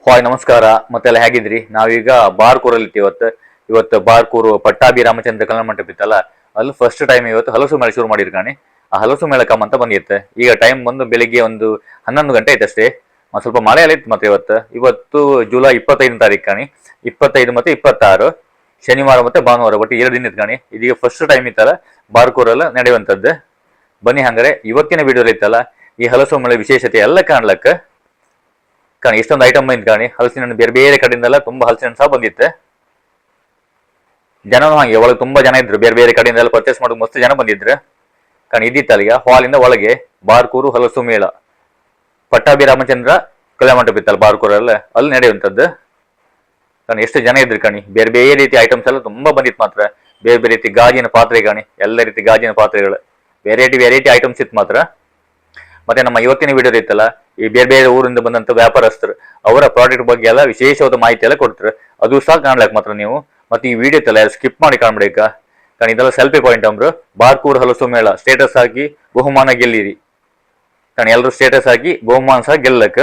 Hi ನಮಸ್ಕಾರ ಮತ್ತೆಲ್ಲ ಹೇಗಿದ್ರಿ? ನಾವೀಗ ಬಾರ್ಕೂರಲ್ಲಿ ಇವತ್ತು ಬಾರ್ಕೂರು ಪಟ್ಟಾಭಿ ರಾಮಚಂದ್ರ ಕಲ್ಯಾಣ ಮಂಟಪ ಇತ್ತಲ್ಲ, ಅಲ್ಲಿ ಫಸ್ಟ್ ಟೈಮ್ ಇವತ್ತು ಹಲಸು ಮೇಳ ಶುರು ಮಾಡಿರ್ಕಾಣಿ. ಆ ಹಲಸು ಮೇಳ ಕಮ್ ಬಂದಿತ್ತೆ. ಈಗ ಟೈಮ್ ಬಂದು ಬೆಳಿಗ್ಗೆ ಒಂದು 11 ಗಂಟೆ ಐತೆ ಅಷ್ಟೇ. ಸ್ವಲ್ಪ ಮಳೆ ಎಲ್ಲ ಇತ್ತು. ಮತ್ತೆ ಇವತ್ತು ಜುಲೈ 25 ತಾರೀಕು ಕಾಣಿ. 25 ಮತ್ತೆ 26 ಶನಿವಾರ ಮತ್ತೆ ಭಾನುವಾರ ಒಟ್ಟು 2 ದಿನ ಇತ್ತು ಕಾಣಿ. ಇದೀಗ ಫಸ್ಟ್ ಟೈಮ್ ಇತ್ತಲ್ಲ ಬಾರ್ಕೂರಲ್ಲ ನಡೆಯುವಂತದ್ದು. ಬನ್ನಿ ಹಂಗಾರೆ ಇವತ್ತಿನ ವಿಡಿಯೋದಲ್ಲಿ ಇತ್ತಲ್ಲ ಈ ಹಲಸು ಮೇಳ ವಿಶೇಷತೆ ಎಲ್ಲ ಕಾಣ್ಲಕ್ಕ ಕಾಣಿ. ಎಷ್ಟೊಂದು ಐಟಮ್ ಬಂದಿತ್ತು ಕಾಣಿ. ಹಲಸಿನ ಹಣ್ಣು ಬೇರೆ ಬೇರೆ ಕಡೆಯಿಂದೆಲ್ಲ ತುಂಬಾ ಹಲಸಿನ ಹಣ್ಣು ಸಹ ಬಂದಿತ್ತೆ. ಜನನು ಹಾಗೆ ಒಳಗೆ ತುಂಬಾ ಜನ ಇದ್ರು. ಬೇರೆ ಬೇರೆ ಕಡೆಯಿಂದ ಎಲ್ಲ ಪರ್ಚೇಸ್ ಮಾಡೋದು ಮಸ್ತ್ ಜನ ಬಂದಿದ್ರು ಕಾಣಿ. ಇದ್ದಿತ್ತಲ್ಲ ಈಗ ಹಾಲಿಂದ ಒಳಗೆ ಬಾರ್ಕೂರು ಹಲಸು ಮೇಳ ಪಟ್ಟಾಭಿ ರಾಮಚಂದ್ರ ಕಲ್ಯಾಣ ಮಂಟಪ ಇತ್ತಲ್ಲ ಬಾರ್ಕೂರಲ್ಲ, ಅಲ್ಲಿ ನಡೆಯುವಂಥದ್ದು ಕಾಣಿ. ಎಷ್ಟು ಜನ ಇದ್ರು ಕಾಣಿ. ಬೇರೆ ಬೇರೆ ರೀತಿ ಐಟಮ್ಸ್ ಎಲ್ಲ ತುಂಬಾ ಬಂದಿತ್ತು. ಮಾತ್ರ ಬೇರೆ ಬೇರೆ ರೀತಿ ಗಾಜಿನ ಪಾತ್ರೆ ಕಾಣಿ. ಎಲ್ಲ ರೀತಿ ಗಾಜಿನ ಪಾತ್ರೆಗಳು ವೆರೈಟಿ ಐಟಮ್ಸ್ ಇತ್ತು ಮಾತ್ರ. ಮತ್ತೆ ನಮ್ಮ ಇವತ್ತಿನ ವಿಡಿಯೋ ಇತ್ತಲ್ಲ ಈ ಬೇರೆ ಬೇರೆ ಊರಿಂದ ಬಂದಂತ ವ್ಯಾಪಾರಸ್ಥರು ಅವರ ಪ್ರಾಡಕ್ಟ್ ಬಗ್ಗೆ ಎಲ್ಲ ವಿಶೇಷವಾದ ಮಾಹಿತಿ ಎಲ್ಲ ಕೊಡ್ತಾರೆ. ಅದು ಸಹ ಕಾಣ್ಲಕ್ ಮಾತ್ರ ನೀವು. ಮತ್ತೆ ಈ ವಿಡಿಯೋ ಇತ್ತಲ್ಲ ಸ್ಕಿಪ್ ಮಾಡಿ ಕಾಣ್ಬೇಕ ಕಾರಣ ಇದೆಲ್ಲ ಸೆಲ್ಫಿ ಪಾಯಿಂಟ್ ಅಂಬ್ರು. ಬಾರ್ಕೂರ್ ಹಲಸು ಮೇಳ ಸ್ಟೇಟಸ್ ಹಾಕಿ ಬಹುಮಾನ ಗೆಲ್ಲಿರಿ ಕಾಣಿ. ಎಲ್ಲರೂ ಸ್ಟೇಟಸ್ ಹಾಕಿ ಬಹುಮಾನ ಸಹ ಗೆಲ್ಲಕ್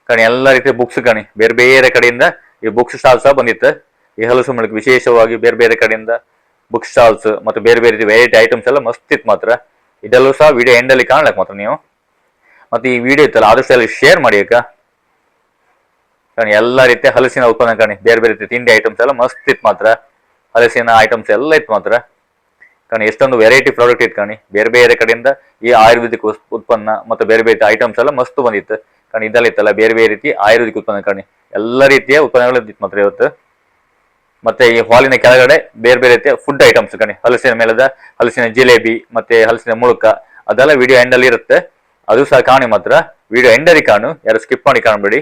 ಕಾಣಿ. ಎಲ್ಲ ರೀತಿಯ ಬುಕ್ಸ್ ಕಾಣಿ. ಬೇರೆ ಬೇರೆ ಕಡೆಯಿಂದ ಈ ಬುಕ್ಸ್ ಸ್ಟಾಲ್ ಸಹ ಬಂದಿತ್ತು. ಈ ಹಲಸು ಮೇಳಕ್ಕೆ ವಿಶೇಷವಾಗಿ ಬೇರೆ ಬೇರೆ ಕಡೆಯಿಂದ ಬುಕ್ ಸ್ಟಾಲ್ಸ್ ಮತ್ತೆ ಬೇರೆ ಬೇರೆ ವೆರೈಟಿ ಐಟಮ್ಸ್ ಎಲ್ಲ ಮಸ್ತ್ ಇತ್ತು ಮಾತ್ರ. ಇದೆಲ್ಲೂ ಸಹ ವಿಡಿಯೋ ಎಂಡ್ ಅಲ್ಲಿ ಕಾಣ್ಲಕ್ ಮಾತ್ರ ನೀವು. ಮತ್ತೆ ಈ ವಿಡಿಯೋ ಇತ್ತಲ್ಲ ಆದಷ್ಟು ಎಲ್ಲ ಶೇರ್ ಮಾಡಿ ಕಾಣಿ. ಎಲ್ಲ ರೀತಿಯ ಹಲಸಿನ ಉತ್ಪನ್ನ ಕಾಣಿ. ಬೇರೆ ಬೇರೆ ರೀತಿ ತಿಂಡಿ ಐಟಮ್ಸ್ ಎಲ್ಲ ಮಸ್ತ್ ಇತ್ತು ಮಾತ್ರ. ಹಲಸಿನ ಐಟಮ್ಸ್ ಎಲ್ಲ ಇತ್ತು ಮಾತ್ರ ಕಾಣಿ. ಎಷ್ಟೊಂದು ವೆರೈಟಿ ಪ್ರಾಡಕ್ಟ್ ಇತ್ತು ಕಾಣಿ. ಬೇರೆ ಬೇರೆ ಕಡೆಯಿಂದ ಈ ಆಯುರ್ವೇದಿಕ್ ಉತ್ಪನ್ನ ಮತ್ತೆ ಬೇರೆ ಬೇರೆ ಐಟಮ್ಸ್ ಎಲ್ಲ ಮಸ್ತ್ ಬಂದಿತ್ತು ಕಾಣಿ. ಇದೆಲ್ಲ ಇತ್ತಲ್ಲ ಬೇರೆ ಬೇರೆ ರೀತಿ ಆಯುರ್ವೇದಿಕ್ ಉತ್ಪನ್ನ ಕಾಣಿ. ಎಲ್ಲ ರೀತಿಯ ಉತ್ಪನ್ನಗಳು ಇತ್ತು ಮಾತ್ರ ಇವತ್ತು. ಮತ್ತೆ ಈ ಹಾಲಿನ ಕೆಳಗಡೆ ಬೇರೆ ಬೇರೆ ರೀತಿಯ ಫುಡ್ ಐಟಮ್ಸ್ ಕಾಣಿ. ಹಲಸಿನ ಮೇಲದ ಹಲಸಿನ ಜಿಲೇಬಿ ಮತ್ತೆ ಹಲಸಿನ ಮುಳುಕ ಅದೆಲ್ಲ ವಿಡಿಯೋ ಎಂಡ್ ಅಲ್ಲಿ ಇರುತ್ತೆ. ಅದು ಸಹ ಕಾಣಿ ಮಾತ್ರ. ವಿಡಿಯೋ ಎಂಡಲ್ಲಿ ಕಾಣು, ಯಾರು ಸ್ಕಿಪ್ ಮಾಡಿ ಕಾಣಬೇಡಿ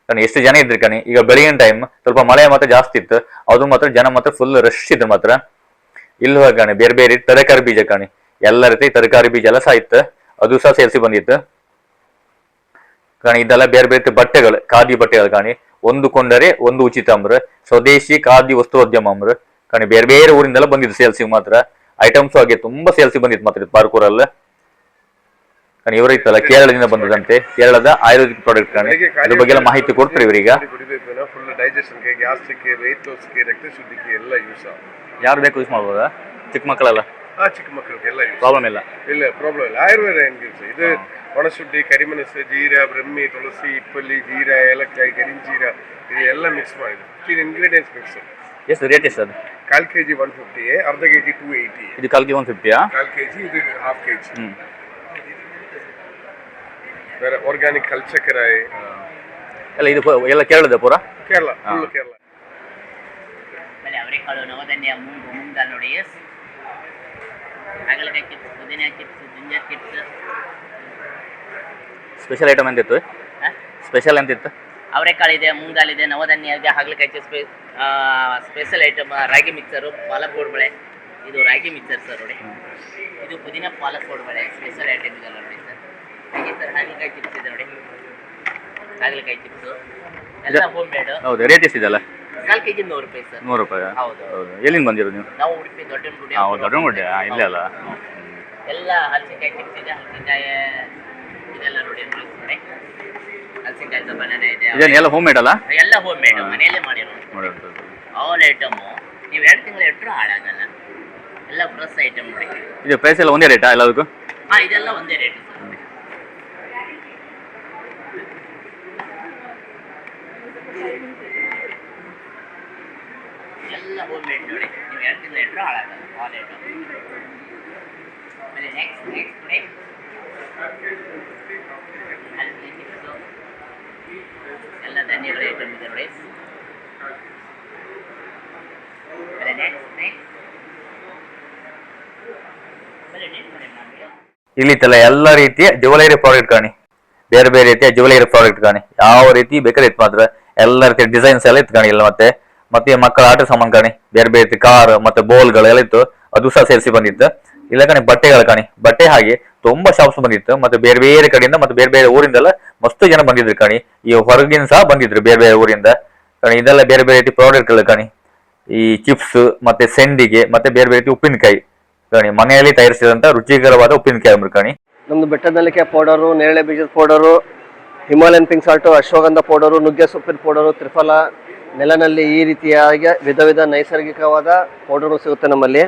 ಕಾಣಿ. ಎಷ್ಟು ಜನ ಇದ್ರು ಕಾಣಿ. ಈಗ ಬೆಳಗಿನ ಟೈಮ್ ಸ್ವಲ್ಪ ಮಳೆ ಮಾತ್ರ ಜಾಸ್ತಿ ಇತ್ತು. ಅದು ಮಾತ್ರ ಜನ ಮಾತ್ರ ಫುಲ್ ರಶ್ ಇದ್ರು ಮಾತ್ರ. ಇಲ್ಲಿ ಕಾಣಿ ಬೇರೆ ಬೇರೆ ತರಕಾರಿ ಬೀಜ ಕಾಣಿ. ಎಲ್ಲ ರೀತಿ ತರಕಾರಿ ಬೀಜ ಎಲ್ಲ ಸಹ ಇತ್ತು. ಅದು ಸಹ ಸೇರಿಸಿ ಬಂದಿತ್ತು ಕಾಣಿ. ಇದೆಲ್ಲ ಬೇರೆ ಬೇರೆ ಬಟ್ಟೆಗಳು ಖಾದಿ ಬಟ್ಟೆಗಳು ಕಾಣಿ. ಒಂದು ಕೊಂಡರೆ ಒಂದು ಉಚಿತ ಅಂಬ್ರ ಸ್ವದೇಶಿ ಖಾದಿ ವಸ್ತ್ರೋದ್ಯಮ ಅಂಬ್ರ ಕಾಣಿ. ಬೇರೆ ಬೇರೆ ಊರಿಂದೆಲ್ಲ ಬಂದಿದ್ದು ಸೇಲ್ಸಿ ಮಾತ್ರ. ಐಟಮ್ಸ್ ಹಾಗೆ ತುಂಬಾ ಸೇಲ್ಸಿ ಬಂದಿತ್ತು ಮಾತ್ರ ಬಾರ್ಕೂರಲ್ಲ ಇವರು ಇತ್ತಲ್ಲ ಕೇರಳದಿಂದ ಬಂದದಂತೆ. ಕೇರಳದ ಆಯುರ್ವೇದಿಕ್ ಪ್ರಾಡಕ್ಟ್ ಕಾಣಿ. ಅದ್ರ ಬಗ್ಗೆ ಎಲ್ಲ ಮಾಹಿತಿ ಕೊಡ್ತಾರೆ ಇವರೀಗ. ಯಾರು ಬೇಕು ಯೂಸ್ ಮಾಡ್ಬೋದಾ? ಚಿಕ್ಕ ಮಕ್ಕಳೆಲ್ಲ ಚಿಕ್ಕ ಮಕ್ಕಳಿಗೆಲ್ಲ ಪ್ರಾಬ್ಲಮ್ ಇಲ್ಲ. ಪ್ರಾಬ್ಲಮ್ ಇಲ್ಲ. ಆಯುರ್ವೇದ ಏನ್ ಇದು ಒಣಶುದ್ಧಿ, ಕರಿಮೆಣಸು, ಜೀರ, ಬ್ರಹ್ಮಿ, ತುಳಸಿ, ಇಪ್ಪಲ್ಲಿ, ಜೀರ, ಏಲಕ್ಕಾಯಿ, ಕರಿಂಜೀರ ಇದು ಎಲ್ಲ ಮಿಕ್ಸ್ ಮಾಡಿದ್ರು. 15 ಇಂಗ್ರೀಡಿಯೆಂಟ್ಸ್ ಮಿಕ್ಸ್. ಎಷ್ಟು ರೇಟ್ ಎಷ್ಟು ಅದು? 1/4 kg 150, ಅರ್ಧ kg 280. ಇದು 1/4 kg 150 1/4 kg ಇದು 1/2 kg. ಬೇರೆ ಆರ್ಗ್ಯಾನಿಕ್ ಕಲ್ಚಕರಾಯಿ ಎಲ್ಲ ಇದು ಎಲ್ಲ ಕೇರಳದ ಪೂರ ಕೇರಳ ಫುಲ್ ಕೇರಳ. ಅವರೆಕಾಳು, ನವಧಾನ್ಯ, ಮೂಂಗಲ್ ನೋಡಿ, ಹಾಗಲಕಾಯಿ ಚಿಪ್ಸ್, ಪುದೀನ chips, ginger chips. Special item ಎಂತಿತ್ತು? ಸ್ಪೆಷಲ್ ಎಂತಿತ್ತು? ಅವರೆಕಾಳು ಇದೆ, ಮೂಂಗಲ್ ಇದೆ, ನವಧಾನ್ಯ ಇದೆ, ಹಾಗಲಕಾಯಿ ಚಿಪ್ಸ್. ಸ್ಪೆಷಲ್ ಐಟಮ್ ರಾಗಿ ಮಿಕ್ಸರು, ಪಾಲಕ್ ಕೋಡ್ಬಳೆ. ಇದು ರಾಗಿ ಮಿಕ್ಸರ್ ಸರ್ ನೋಡಿ. ಇದು ಪುದೀನ ಪಾಲಕ್ ಕೋಡ್ಬಳೆ ಸ್ಪೆಷಲ್ ಐಟಮ್ ಇದೆಲ್ಲ ನೋಡಿ ಸರ್. ಹಾಗೆ ಸರ್ ಹಾಗಲಕಾಯಿ ಚಿಪ್ಸ್ ಇದೆ ನೋಡಿ. ಹಾಗಲಕಾಯಿ ಚಿಪ್ಸು ಎಲ್ಲ ಹೋಮ್ ಮೇಡ್. ಹೌದು. ರೇಟ್ ಎಷ್ಟಿದೆಲ್ಲ? 1/4 kg 100 ರೂಪಾಯಿ ಸರ್. 100 ರೂಪಾಯಿ. ಹೌದು. ಎಲ್ಲಿಂದ ಬಂದಿರೋದು ನೀವು? ನಾವು ಉಡುಪಿ ದೊಡ್ಡನಗುಡಿ. ದೊಡ್ಡನಗುಡಿ ಇಲ್ಲೇ ಅಲ್ಲ. ಎಲ್ಲ ಹಲಸಿನಕಾಯಿ ಚಿಪ್ಸ್ ಇದೆ. ಹಲಸಿನಕಾಯಿ ಇದೆಲ್ಲ ನೋಡಿ ನೋಡಿ. ಹಲಸಿನಕಾಯಿ ಬನಾನ ಇದೆ. ಇದೆಲ್ಲ ಹೋಮ್ ಮೇಡ್ ಅಲ್ಲ? ಎಲ್ಲ ಹೋಮ್ ಮೇಡ್ ಮನೆಯಲ್ಲೇ ಮಾಡಿರೋದು. ಆಲ್ ಐಟಮು ನೀವು 2 ತಿಂಗಳು ಇಟ್ಟರು ಹಾಳಾಗಲ್ಲ. ಎಲ್ಲ ಫ್ರೆಶ್ ಐಟಮ್ ನೋಡಿ. ಇದು ಪ್ರೈಸ್ ಎಲ್ಲ ಒಂದೇ ರೇಟಾ ಎಲ್ಲದಕ್ಕೂ? ಇದೆಲ್ಲ ಒಂದೇ ರೇಟ್ ಸರ್. ಎಲ್ಲ ಹೋಮ್ ಮೇಡ್ ನೋಡಿ. ನೀವು 2 ತಿಂಗಳು ಇಟ್ಟರು ಹಾಳಾಗಲ್ಲ. All item. ಆಮೇಲೆ ನೆಕ್ಸ್ಟ್ ನೋಡಿ ಎಲ್ಲ ಧಾನ್ಯಗಳ ಐಟಮ್ ಇದೆ ನೋಡಿ. ಆಮೇಲೆ ನೆಕ್ಸ್ಟ್ ಇಲ್ಲಿತ್ತಲ್ಲ ಎಲ್ಲ ರೀತಿಯ ಜ್ಯುವೆಲರಿ ಪ್ರಾಡಕ್ಟ್ ಕಾಣಿ. ಬೇರೆ ಬೇರೆ ರೀತಿಯ ಜ್ಯುವೆಲರಿ ಪ್ರಾಡಕ್ಟ್ ಕಾಣಿ. ಯಾವ ರೀತಿ ಬೇಕಾದ್ರೆ ಇತ್ತು ಮಾತ್ರ. ಎಲ್ಲ ರೀತಿಯ ಡಿಸೈನ್ಸ್ ಎಲ್ಲ ಇತ್ತು ಕಾಣಿ. ಇಲ್ಲ ಮತ್ತೆ ಮಕ್ಕಳ ಆಟ ಸಾಮಾನು ಕಾಣಿ. ಬೇರೆ ಬೇರೆ ರೀತಿ ಕಾರ್ ಮತ್ತೆ ಬೋಲ್ಗಳು ಎಲ್ಲ ಇತ್ತು. ಅದು ಸಹ ಸೇರಿಸಿ ಬಂದಿತ್ತು. ಇಲ್ಲ ಕಾಣಿ ಬಟ್ಟೆಗಳು ಕಾಣಿ. ಬಟ್ಟೆ ಹಾಗೆ ತುಂಬಾ ಶಾಪ್ಸ್ ಬಂದಿತ್ತು. ಮತ್ತೆ ಬೇರೆ ಬೇರೆ ಕಡೆಯಿಂದ ಮತ್ತೆ ಬೇರೆ ಬೇರೆ ಊರಿಂದೆಲ್ಲ ಮಸ್ತ್ ಜನ ಬಂದಿದ್ರು ಕಾಣಿ. ಈ ಹೊರಗಿನ ಸಹ ಬಂದಿದ್ರು ಬೇರೆ ಬೇರೆ ಊರಿಂದ ಕಾಣಿ. ಇದೆಲ್ಲ ಬೇರೆ ಬೇರೆ ರೀತಿ ಪ್ರಾಡಕ್ಟ್ಗಳು ಕಾಣಿ. ಈ ಚಿಪ್ಸ್ ಮತ್ತೆ ಸೆಂಡಿಗೆ ಮತ್ತೆ ಬೇರೆ ಬೇರೆ ರೀತಿ ಉಪ್ಪಿನಕಾಯಿ ಕಾಣಿ. ಮನೆಯಲ್ಲಿ ತಯಾರಿಸಿದಂತ ರುಚಿಕರವಾದ ಉಪ್ಪಿನಕಾಯಿ ಕಾಣಿ. ನಮ್ದು ಬೆಟ್ಟದಲ್ಲಿಕಾಯಿ ಪೌಡರು, ನೇರಳೆ ಬೀಜದ powder, Himalayan pink salt, ashwagandha powder, ನುಗ್ಗೆ ಸೊಪ್ಪಿನ ಪೌಡರು, ತ್ರಿಫಲ, ನೆಲನಲ್ಲಿ ಈ ರೀತಿಯಾಗಿ ವಿಧ ನೈಸರ್ಗಿಕವಾದ ಪೌಡರು ಸಿಗುತ್ತೆ ನಮ್ಮಲ್ಲಿ.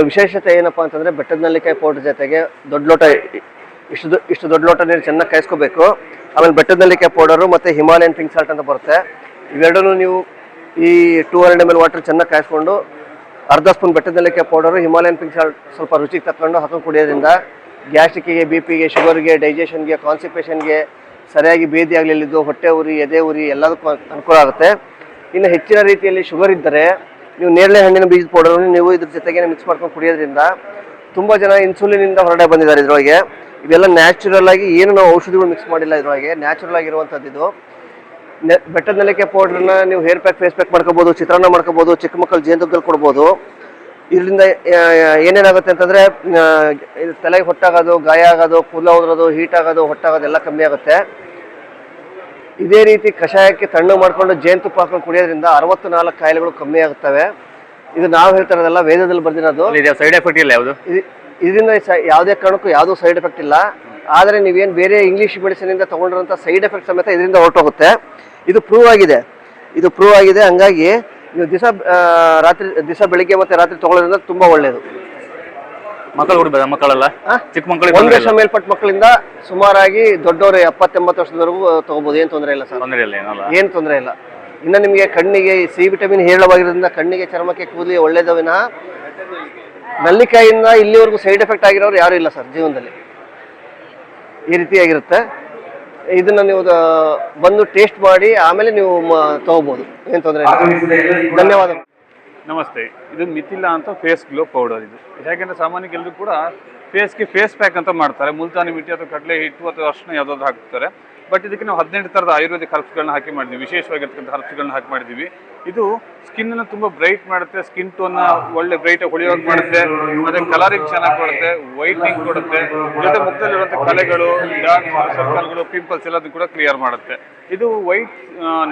ವಿಶೇಷತೆ ಏನಪ್ಪ ಅಂತಂದರೆ ಬೆಟ್ಟದ ನೆಲ್ಲಿಕಾಯಿ ಪೌಡರ್ ಜೊತೆಗೆ ದೊಡ್ಡ ಲೋಟ ಇಷ್ಟು ದೊಡ್ಡ ಲೋಟ ನೀರು ಚೆನ್ನಾಗಿ ಕಾಯಿಸ್ಕೋಬೇಕು. ಆಮೇಲೆ ಬೆಟ್ಟದ ನೆಲ್ಲಿಕಾಯಿ ಪೌಡರು ಮತ್ತು ಹಿಮಾಲಯನ್ ಪಿಂಕ್ ಸಾಲ್ಟ್ ಅಂತ ಬರುತ್ತೆ. ಇವೆರಡೂ ನೀವು ಈ 200 ml ವಾಟರ್ ಚೆನ್ನಾಗಿ ಕಾಯಿಸ್ಕೊಂಡು ಅರ್ಧ ಸ್ಪೂನ್ ಬೆಟ್ಟದ ನೆಲ್ಲಿಕಾಯಿ ಪೌಡರು, ಹಿಮಾಲಯನ್ ಪಿಂಕ್ ಸಾಲ್ಟ್ ಸ್ವಲ್ಪ ರುಚಿಗೆ ತಕ್ಕೊಂಡು ಹಾಕೊಂಡು ಕುಡಿಯೋದ್ರಿಂದ ಗ್ಯಾಸ್ಟ್ರಿಕ್ಕಿಗೆ, BP ಗೆ, ಶುಗರ್ಗೆ, ಡೈಜೆಷನ್ಗೆ, ಕಾನ್ಸ್ಟಿಪೇಷನ್ಗೆ, ಸರಿಯಾಗಿ ಬೇದಿ ಆಗಲಿದ್ದು ಹೊಟ್ಟೆ ಉರಿ, ಎದೆ ಉರಿ ಎಲ್ಲದಕ್ಕೂ ಅನುಕೂಲ ಆಗುತ್ತೆ. ಇನ್ನು ಹೆಚ್ಚಿನ ರೀತಿಯಲ್ಲಿ ಶುಗರ್ ಇದ್ದರೆ ನೀವು ನೇರಳೆ ಹಣ್ಣಿನ ಬೀಜದ ಪೌಡರನ್ನು ನೀವು ಇದ್ರ ಜೊತೆಗೆ ಮಿಕ್ಸ್ ಮಾಡ್ಕೊಂಡು ಕುಡಿಯೋದ್ರಿಂದ ತುಂಬ ಜನ ಇನ್ಸುಲಿನಿಂದ ಹೊರಗಡೆ ಬಂದಿದ್ದಾರೆ. ಇದರೊಳಗೆ ಇವೆಲ್ಲ ನ್ಯಾಚುರಲ್ ಆಗಿ ಏನು ನಾವು ಔಷಧಿಗಳು ಮಿಕ್ಸ್ ಮಾಡಿಲ್ಲ, ಇದರೊಳಗೆ ನ್ಯಾಚುರಲ್ ಆಗಿರುವಂಥದ್ದು ಇದು. ಬೆಟ್ಟದ ನೆಲ್ಲಿಕಾಯಿ ಪೌಡ್ರನ್ನ ನೀವು ಹೇರ್ ಪ್ಯಾಕ್, ಫೇಸ್ ಪ್ಯಾಕ್ ಮಾಡ್ಕೋಬೋದು, ಚಿತ್ರಾನ್ನ ಮಾಡ್ಕೋಬೋದು, ಚಿಕ್ಕ ಮಕ್ಕಳು ಜೇನುತುಪ್ಪದಲ್ಲಿ ಕೊಡ್ಬೋದು. ಇದರಿಂದ ಏನೇನಾಗುತ್ತೆ ಅಂತಂದರೆ ತಲೆಗೆ ಹೊಟ್ಟಾಗೋದು, ಗಾಯ ಆಗೋದು, ಕೂದಲು ಉದುರೋದು, ಹೀಟ್ ಆಗೋದು, ಹೊಟ್ಟಾಗೋದು ಎಲ್ಲ ಕಮ್ಮಿ ಆಗುತ್ತೆ. ಇದೇ ರೀತಿ ಕಷಾಯಕ್ಕೆ ತಣ್ಣಗೆ ಮಾಡಿಕೊಂಡು ಜೇನುತುಪ್ಪ ಹಾಕೊಂಡು ಕುಡಿಯೋದ್ರಿಂದ 64 ಕಾಯಿಲೆಗಳು ಕಮ್ಮಿ ಆಗುತ್ತವೆ. ಇದು ನಾವು ಹೇಳ್ತಾ ಇರೋದಲ್ಲ, ವೇದದಲ್ಲಿ ಬರ್ದಿರೋದು. ಸೈಡ್ ಎಫೆಕ್ಟ್ ಇಲ್ಲ ಯಾವುದು ಇದರಿಂದ ಯಾವುದೇ ಕಾರಣಕ್ಕೂ ಯಾವುದೂ ಸೈಡ್ ಎಫೆಕ್ಟ್ ಇಲ್ಲ. ಆದರೆ ನೀವೇನು ಬೇರೆ ಇಂಗ್ಲೀಷ್ ಮೆಡಿಸಿನಿಂದ ತೊಗೊಂಡಿರೋಂಥ ಸೈಡ್ ಎಫೆಕ್ಟ್ ಸಮೇತ ಇದರಿಂದ ಹೊರಟೋಗುತ್ತೆ. ಇದು ಪ್ರೂವ್ ಆಗಿದೆ. ಹಂಗಾಗಿ ನೀವು ದಿವಸ ಬೆಳಿಗ್ಗೆ ಮತ್ತು ರಾತ್ರಿ ತೊಗೊಳ್ಳೋದ್ರಿಂದ ತುಂಬ ಒಳ್ಳೆಯದು. ಮಕ್ಕಳು ಕುಡಿಬೋದಾ? ಮಕ್ಕಳೆಲ್ಲ ಚಿಕ್ಕ ಮಕ್ಕಳಿಗೆ 1 ವರ್ಷ ಮೇಲ್ಪಟ್ಟ ಮಕ್ಕಳಿಂದ ಸುಮಾರಾಗಿ ದೊಡ್ಡವರು 70-80 ವರ್ಷದವರೆಗೂ ತೊಗೋಬೋದು. ಏನು ತೊಂದರೆ ಇಲ್ಲ ಸರ್, ಏನು ತೊಂದರೆ ಇಲ್ಲ. ಇನ್ನು ನಿಮಗೆ ಕಣ್ಣಿಗೆ ಸಿ ವಿಟಮಿನ್ ಹೇರಳವಾಗಿರೋದ್ರಿಂದ ಕಣ್ಣಿಗೆ, ಚರ್ಮಕ್ಕೆ, ಕೂದಲಿಗೆ ಒಳ್ಳೆಯದು ವಿನಃ ನಲ್ಲಿಕಾಯಿಂದ ಇಲ್ಲಿವರೆಗೂ ಸೈಡ್ ಎಫೆಕ್ಟ್ ಆಗಿರೋರು ಯಾರೂ ಇಲ್ಲ ಸರ್ ಜೀವನದಲ್ಲಿ. ಈ ರೀತಿಯಾಗಿರುತ್ತೆ. ಇದನ್ನು ನೀವು ಬಂದು ಟೇಸ್ಟ್ ಮಾಡಿ ಆಮೇಲೆ ನೀವು ತೊಗೋಬೋದು, ಏನು ತೊಂದರೆ ಇಲ್ಲ. ಧನ್ಯವಾದ. ನಮಸ್ತೆ. ಇದು ಮಿಥಿಲಾ ಅಂತ ಫೇಸ್ ಗ್ಲೋ ಪೌಡರ್. ಇದು ಹೇಗೆಂದರೆ ಸಾಮಾನ್ಯಕ್ಕೆ ಎಲ್ಲರೂ ಕೂಡ ಫೇಸ್ಗೆ ಫೇಸ್ ಪ್ಯಾಕ್ ಅಂತ ಮಾಡ್ತಾರೆ. ಮುಲ್ತಾನಿ ಮಿಟ್ಟಿ ಅಥವಾ ಕಡಲೆ ಹಿಟ್ಟು ಅಥವಾ ಅರ್ಶಿನ ಯಾವುದಾದ್ರು ಹಾಕ್ತಾರೆ. ಬಟ್ ಇದಕ್ಕೆ ನಾವು 18 ಥರದ ಆಯುರ್ವೇದಿಕ್ ಹರ್ಬ್ಸ್ಗಳನ್ನ ಹಾಕಿ ಮಾಡಿದ್ವಿ, ವಿಶೇಷವಾಗಿರ್ತಕ್ಕಂಥ ಹರ್ಬ್ಸ್ಗಳನ್ನ ಹಾಕಿ ಮಾಡಿದ್ದೀವಿ. ಇದು ಸ್ಕಿನ್ನನ್ನು ತುಂಬ ಬ್ರೈಟ್ ಮಾಡುತ್ತೆ, ಸ್ಕಿನ್ ಟೋನ್ನ ಒಳ್ಳೆ ಬ್ರೈಟಾಗಿ ಹೊಳೆಯೋಗಿ ಮಾಡುತ್ತೆ, ಮತ್ತು ಕಲರಿಂಗ್ ಚೆನ್ನಾಗಿ ಕೊಡುತ್ತೆ, ವೈಟ್ನಿಂಗ್ ಕೊಡುತ್ತೆ, ಜೊತೆ ಮುಖದಲ್ಲಿರುವಂಥ ಕಲೆಗಳು, ಡಾರ್ಕ್ ಸರ್ಕಲ್ಗಳು, ಪಿಂಪಲ್ಸ್ ಎಲ್ಲದನ್ನು ಕೂಡ ಕ್ಲಿಯರ್ ಮಾಡುತ್ತೆ. ಇದು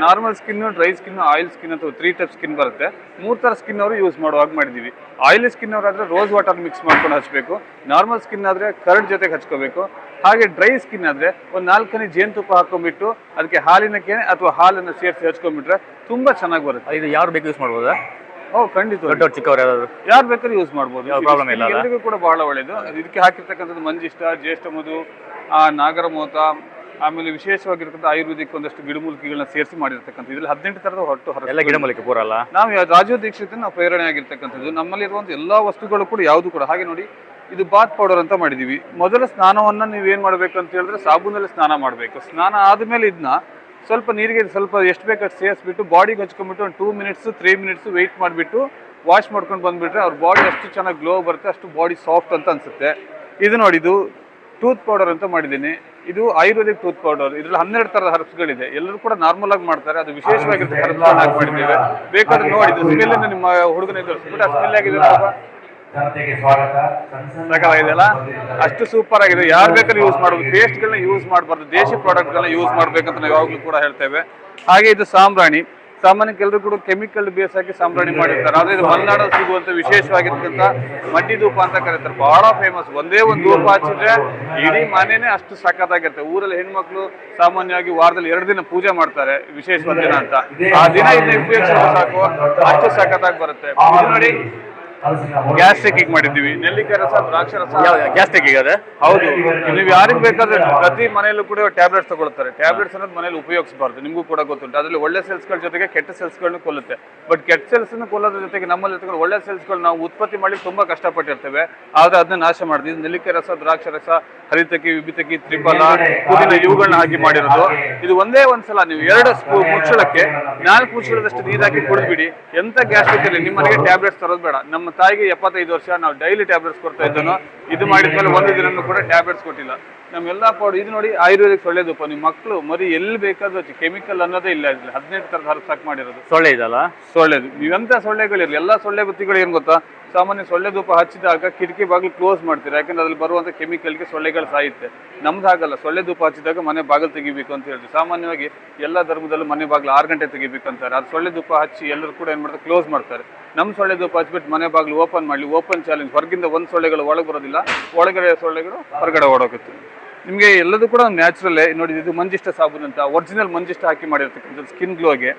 normal skin, dry skin, oil skin ಅಂತ 3 ಟೈಪ್ ಸ್ಕಿನ್ ಬರುತ್ತೆ. 3 ಥರ ಸ್ಕಿನ್ ಅವರು ಯೂಸ್ ಮಾಡುವಾಗ ಮಾಡಿದ್ದೀವಿ. ಆಯಿಲಿ ಸ್ಕಿನ್ ಅವರಾದರೆ ರೋಸ್ ವಾಟರ್ ಮಿಕ್ಸ್ ಮಾಡ್ಕೊಂಡು ಹಚ್ಚಬೇಕು. ನಾರ್ಮಲ್ ಸ್ಕಿನ್ ಆದರೆ ಕರ್ಡ್ ಜೊತೆಗೆ ಹಚ್ಕೋಬೇಕು. ಹಾಗೆ ಡ್ರೈ ಸ್ಕಿನ್ ಆದರೆ ಒಂದು 4 ಹನಿ ಜೇನುತುಪ್ಪ ಹಾಕೊಂಡ್ಬಿಟ್ಟು ಅದಕ್ಕೆ ಹಾಲಿನ ಕೆನೆ ಅಥವಾ ಹಾಲನ್ನು ಸೇರಿಸಿ ಹಚ್ಕೊಂಡ್ಬಿಟ್ರೆ ತುಂಬ ಚೆನ್ನಾಗಿ ಬರುತ್ತೆ. ಇದು ಯಾರು ಬೇಕು ಯೂಸ್ ಮಾಡ್ಬೋದಾ? ಖಂಡಿತ, ದೊಡ್ಡವ್ರು ಚಿಕ್ಕವ್ರು ಯಾರು ಬೇಕಾದ್ರೂ ಯೂಸ್ ಮಾಡ್ಬೋದು. ಪ್ರಾಬ್ಲಮ್ ಇಲ್ಲ, ಎಲ್ಲರಿಗೂ ಕೂಡ ಬಹಳ ಒಳ್ಳೆಯದು. ಇದಕ್ಕೆ ಹಾಕಿರ್ತಕ್ಕಂಥದ್ದು ಮಂಜಿಷ್ಟ, ಜ್ಯೇಷ್ಠ ಮಧು, ನಾಗರಮೋತ, ಆಮೇಲೆ ವಿಶೇಷವಾಗಿರ್ತಕ್ಕಂಥ ಆಯುರ್ವೇದಿಕ್ ಒಂದಷ್ಟು ಗಿಡಮೂಲಿಕೆಗಳನ್ನ ಸೇರಿಸಿ ಮಾಡಿರ್ತಕ್ಕಂಥ. ಇದರಲ್ಲಿ 18 ಥರದ ಎಲ್ಲ ಗಿಡಮೂಲಿಕೆ ಪೂರ ಅಲ್ಲ. ನಾವು ರಾಜೀವ್ ದೀಕ್ಷಿತ್ ನಾವು ಪ್ರೇರಣೆ ಆಗಿರ್ತಕ್ಕಂಥದ್ದು. ನಮ್ಮಲ್ಲಿರುವಂಥ ಎಲ್ಲ ವಸ್ತುಗಳು ಕೂಡ ಯಾವುದು ಕೂಡ ಹಾಗೆ ನೋಡಿ. ಇದು ಬಾತ್ ಪೌಡರ್ ಅಂತ ಮಾಡಿದ್ದೀವಿ. ಮೊದಲ ಸ್ನಾನವನ್ನು ನೀವೇನು ಮಾಡಬೇಕು ಅಂತ ಹೇಳಿದ್ರೆ ಸಾಬೂನಲ್ಲಿ ಸ್ನಾನ ಮಾಡಬೇಕು. ಸ್ನಾನ ಆದಮೇಲೆ ಇದನ್ನ ಸ್ವಲ್ಪ ನೀರಿಗೆ ಸ್ವಲ್ಪ ಎಷ್ಟು ಬೇಕಾದ್ರೆ ಸೇರಿಸ್ಬಿಟ್ಟು ಬಾಡಿಗೆ ಹಚ್ಕೊಂಡ್ಬಿಟ್ಟು ಒಂದು 2 ಮಿನಿಟ್ಸು 3 ಮಿನಿಟ್ಸು ವೆಯ್ಟ್ ಮಾಡಿಬಿಟ್ಟು ವಾಶ್ ಮಾಡ್ಕೊಂಡು ಬಂದುಬಿಟ್ರೆ ಅವ್ರ ಬಾಡಿ ಅಷ್ಟು ಚೆನ್ನಾಗಿ ಗ್ಲೋ ಬರುತ್ತೆ, ಅಷ್ಟು ಬಾಡಿ ಸಾಫ್ಟ್ ಅಂತ ಅನಿಸುತ್ತೆ. ಇದು ನೋಡಿ, ಇದು ಟೂತ್ ಪೌಡರ್ ಅಂತ ಮಾಡಿದ್ದೀನಿ. ಇದು ಆಯುರ್ವೇದಿಕ್ ಟೂತ್ ಪೌಡರ್. ಇದರಲ್ಲಿ 12 ಥರದ ಹರ್ಬ್ಸ್ಗಳಿದೆ. ಎಲ್ಲರೂ ಕೂಡ ನಾರ್ಮಲ್ ಆಗಿ ಮಾಡ್ತಾರೆ. ಅದು ವಿಶೇಷವಾಗಿರುತ್ತೆ ಹರ್ಬ್ಸ್ಗಳನ್ನ ಹಾಕಿ ಮಾಡಿದ್ದೇವೆ. ಬೇಕಾದ್ರೆ ನೋಡಿ, ಇದು ಸ್ಮೆಲ್ ನಿಮ್ಮ ಹುಡುಗನಿಗೆ ತೋರಿಸ್ಬಿಟ್ಟು ಆ ಸ್ಮೆಲ್ ಆಗಿದೆ ಸಾಕಾಗಿದೆಯಲ್ಲ, ಅಷ್ಟು ಸೂಪರ್ ಆಗಿದೆ. ಯಾರು ಬೇಕಾದ್ರೂ ಯೂಸ್ ಮಾಡ್ಬೋದು. ಪೇಸ್ಟ್ಗಳನ್ನ ಯೂಸ್ ಮಾಡಬಾರ್ದು, ದೇಶಿ ಪ್ರಾಡಕ್ಟ್ಗಳನ್ನ ಯೂಸ್ ಮಾಡ್ಬೇಕಂತ ನಾವು ಯಾವಾಗಲೂ ಕೂಡ ಹೇಳ್ತೇವೆ. ಹಾಗೆ ಇದು ಸಾಂಬ್ರಾಣಿ. ಸಾಮಾನ್ಯಕ್ಕೆ ಎಲ್ಲರೂ ಕೂಡ ಕೆಮಿಕಲ್ ಬೇಸ್ ಆಗಿ ಸಾಂಬ್ರಾಣಿ ಮಾಡಿರ್ತಾರೆ. ಆದರೆ ಇದು ಮಲೆನಾಡಲ್ಲಿ ಸಿಗುವಂಥ ವಿಶೇಷವಾಗಿರ್ತಕ್ಕಂಥ ಮಡ್ಡಿ ಧೂಪ ಅಂತ ಕರೀತಾರೆ. ಬಹಳ ಫೇಮಸ್. ಒಂದೇ ಒಂದು ಧೂಪ ಹಚ್ಚಿದ್ರೆ ಇಡೀ ಮನೆನೇ ಅಷ್ಟು ಸಖತ್ತಾಗಿರುತ್ತೆ. ಊರಲ್ಲಿ ಹೆಣ್ಮಕ್ಳು ಸಾಮಾನ್ಯವಾಗಿ ವಾರದಲ್ಲಿ 2 ದಿನ ಪೂಜೆ ಮಾಡ್ತಾರೆ, ವಿಶೇಷವಾದ ದಿನ ಅಂತ. ಆ ದಿನ ಇದನ್ನ ಉಪಯೋಗಿಸಿದ್ರೆ ಸಾಕು, ಅಷ್ಟು ಸಖತ್ತಾಗಿ ಬರುತ್ತೆ. ಇದು ನೋಡಿ, ಗ್ಯಾಸ್ಟ್ರಿಕ್ ಮಾಡಿದ್ದೀವಿ. ನೆಲ್ಲಿಕಾಯಿ ರಸ, ದ್ರಾಕ್ಷಿ ರಸ. ಗ್ಯಾಸ್ಟ್ರಿಕ್ ಅದೇ ಹೌದು. ನೀವು ಯಾರಿಗೆ ಬೇಕಾದ್ರೆ ಪ್ರತಿ ಮನೆಯಲ್ಲೂ ಕೂಡ ಟ್ಯಾಬ್ಲೆಟ್ಸ್ ತಗೊಳ್ತಾರೆ. ಟ್ಯಾಬ್ಲೆಟ್ಸ್ ಅನ್ನೋದು ಮನೇಲಿ ಉಪಯೋಗಿಸಬಾರ್ದು, ನಿಮಗೂ ಕೂಡ ಗೊತ್ತುಂಟು. ಅದರಲ್ಲಿ ಒಳ್ಳೆ ಸೆಲ್ಸ್ಗಳ ಜೊತೆಗೆ ಕೆಟ್ಟ ಸೆಲ್ಸ್ಗಳನ್ನ ಕೊಲ್ಲುತ್ತೆ. ಬಟ್ ಕೆಟ್ಟ ಸೆಲ್ಸ್ನ ಕೊಲ್ಲೋದ್ರ ಜೊತೆಗೆ ನಮ್ಮಲ್ಲಿ ಒಳ್ಳೆ ಸೆಲ್ಸ್ಗಳು ನಾವು ಉತ್ಪತ್ತಿ ಮಾಡಲಿಕ್ಕೆ ತುಂಬಾ ಕಷ್ಟಪಟ್ಟಿರ್ತೇವೆ. ಆದ್ರೆ ಅದನ್ನ ನಾಶ ಮಾಡಿದ್ವಿ. ನೆಲ್ಲಿಕಾಯಿ ರಸ, ದ್ರಾಕ್ಷಿ ರಸ, ಹರಿತಕಿ, ವಿಭಿತಕಿ, ತ್ರಿಫಲ, ಪುದೀನ ಇವುಗಳನ್ನ ಹಾಕಿ ಮಾಡಿರೋದು. ಇದು ಒಂದೇ ಒಂದ್ಸಲ ನೀವು 2 ಮುಚ್ಚಳಕ್ಕೆ 4 ಮುಚ್ಚಳದಷ್ಟು ನೀರು ಹಾಕಿ ಕುಡಿದ್ಬಿಡಿ. ಎಂತ ಗ್ಯಾಸ್ಟ್ರಿಕ್ ಇರಲಿ, ನಿಮ್ಮ ಮನೆಗೆ ಟ್ಯಾಬ್ಲೆಟ್ಸ್ ತರೋದು ಬೇಡ. ನಮ್ಮ ತಾಯಿಗೆ 75 ವರ್ಷ, ನಾವು ಡೈಲಿ ಟ್ಯಾಬ್ಲೆಟ್ಸ್ ಕೊಡ್ತಾ ಇದ್ದನು. ಇದು ಮಾಡಿದ್ಮೇಲೆ 1 ದಿನನೂ ಕೂಡ ಟ್ಯಾಬ್ಲೆಟ್ಸ್ ಕೊಟ್ಟಿಲ್ಲ. ನಮ್ಮೆಲ್ಲ ಪೌಡರ್. ಇದು ನೋಡಿ, ಆಯುರ್ವೇದಿಕ್ ಸೊಳ್ಳೆದಪ್ಪ. ನಿಮ್ಮ ಮಕ್ಕಳು ಮರಿ ಎಲ್ಲಿ ಬೇಕಾದ್ರೂ ಕೆಮಿಕಲ್ ಅನ್ನೋದೇ ಇಲ್ಲ. ಇದ್ರಲ್ಲಿ 18 ಥರದ ಹರ್ಬ್ಸ್ ಹಾಕಿ ಮಾಡಿರೋದು. ಸೊಳ್ಳೆ ಇದಲ್ಲ, ಸೊಳ್ಳೆದು ನೀವೆಂತ ಸೊಳ್ಳೆಗಳಿರಲಿ, ಎಲ್ಲ ಸೊಳ್ಳೆ ಬುತ್ತಿಗಳು ಏನು ಗೊತ್ತಾ, ಸಾಮಾನ್ಯ ಸೊಳ್ಳೆ ಧೂಪ ಹಚ್ಚಿದಾಗ ಕಿಟಕಿ ಬಾಗಿಲು ಕ್ಲೋಸ್ ಮಾಡ್ತೀರಾ. ಯಾಕಂದ್ರೆ ಅದ್ರಲ್ಲಿ ಬರುವಂಥ ಕೆಮಿಕಲ್ಗೆ ಸೊಳ್ಳೆಗಳು ಸಾಯುತ್ತೆ. ನಮ್ದು ಹಾಗಲ್ಲ. ಸೊಳ್ಳೆ ಧೂಪ ಹಚ್ಚಿದಾಗ ಮನೆ ಬಾಗಿಲು ತೆಗಿಬೇಕು ಅಂತ ಹೇಳ್ತೀವಿ. ಸಾಮಾನ್ಯವಾಗಿ ಎಲ್ಲ ಧರ್ಮದಲ್ಲೂ ಮನೆ ಬಾಗಿಲು 6 ಗಂಟೆ ತೆಗಿಬೇಕು ಅಂತಾರೆ. ಅದು ಸೊಳ್ಳೆ ಧೂಪ ಹಚ್ಚಿ ಎಲ್ಲರೂ ಕೂಡ ಏನು ಮಾಡ್ತಾರೆ, ಕ್ಲೋಸ್ ಮಾಡ್ತಾರೆ. ನಮ್ಮ ಸೊಳ್ಳೆ ಧೂಪ ಹಚ್ಬಿಟ್ಟು ಮನೆ ಬಾಗಿಲು ಓಪನ್ ಮಾಡಲಿ, ಓಪನ್ ಚಾಲೆಂಜ್. ಹೊರಗಿಂದ 1 ಸೊಳ್ಳೆಗಳು ಒಳಗೆ ಬರೋದಿಲ್ಲ, ಒಳಗಡೆ ಸೊಳ್ಳೆಗಳು ಹೊರಗಡೆ ಓಡೋಗುತ್ತೆ. ನಿಮಗೆ ಎಲ್ಲದೂ ಕೂಡ ನ್ಯಾಚುರಲ್ಲೇ ನೋಡಿ. ಇದು ಮಂಜಿಷ್ಟ ಸಾಬೂನು ಅಂತ ಒರಿಜಿನಲ್ ಮಂಜಿಷ್ಟ ಹಾಕಿ ಮಾಡಿರ್ತಕ್ಕಂಥದ್ದು ಸ್ಕಿನ್ ಗ್ಲೋಗೆ.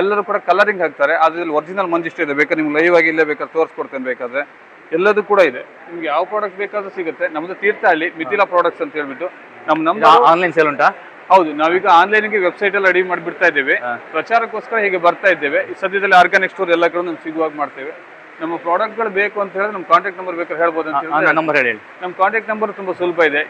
ಎಲ್ಲರೂ ಕೂಡ ಕಲರಿಂಗ್ ಹಾಕ್ತಾರೆ, ಅದ್ರಲ್ಲಿ ಒರಿಜಿನಲ್ ಮಂಜಿಷ್ಟ ಇದೆ. ಬೇಕಾದ್ರೆ ನಿಮ್ಗೆ ಲೈವ್ ಆಗಿ ಇಲ್ಲೇ ಬೇಕಾದ್ರೆ ತೋರಿಸ್ಕೊಡ್ತೇನೆ. ಬೇಕಾದ್ರೆ ಎಲ್ಲದೂ ಕೂಡ ಇದೆ. ನಿಮ್ಗೆ ಯಾವ ಪ್ರಾಡಕ್ಟ್ ಬೇಕಾದ್ರೂ ಸಿಗುತ್ತೆ. ನಮ್ದು ತೀರ್ಥಹಳ್ಳಿ ಮಿಥಿಲಾ ಪ್ರಾಡಕ್ಟ್ಸ್ ಅಂತ ಹೇಳ್ಬಿಟ್ಟು ನಮ್ದು ಆನ್ಲೈನ್ ಸೇಲ್ ಉಂಟಾ? ಹೌದು, ನಾವೀಗ ಆನ್ಲೈನ್ಗೆ ವೆಬ್ಸೈಟ್ ಎಲ್ಲ ರೆಡಿ ಮಾಡಿ ಬಿಡ್ತಾ ಇದ್ದೇವೆ. ಪ್ರಚಾರಕ್ಕೋಸ್ಕರ ಹೀಗೆ ಬರ್ತಾ ಇದ್ದೇವೆ. ಈ ಸದ್ಯದಲ್ಲಿ ಆರ್ಗಾನಿಕ್ ಸ್ಟೋರ್ ಎಲ್ಲ ಕಡೆ ನಮ್ಗೆ ಸಿಗುವಾಗ ಮಾಡ್ತೇವೆ. ನಮ್ಮ ಪ್ರಾಡಕ್ಟ್ಗಳು ಬೇಕು ಅಂತ ಹೇಳಿದ್ರೆ ನಮ್ಮ ಕಾಂಟ್ಯಾಕ್ಟ್ ನಂಬರ್ ಬೇಕಾದ್ರೆ ಹೇಳ್ಬೋದು ಅಂತ ಹೇಳಿದ್ರೆ ನಂಬರ್ ಹೇಳಿ. ನಮ್ಮ ಕಾಂಟ್ಯಾಕ್ಟ್ ನಂಬರ್ ತುಂಬ ಸುಲಭ ಇದೆ.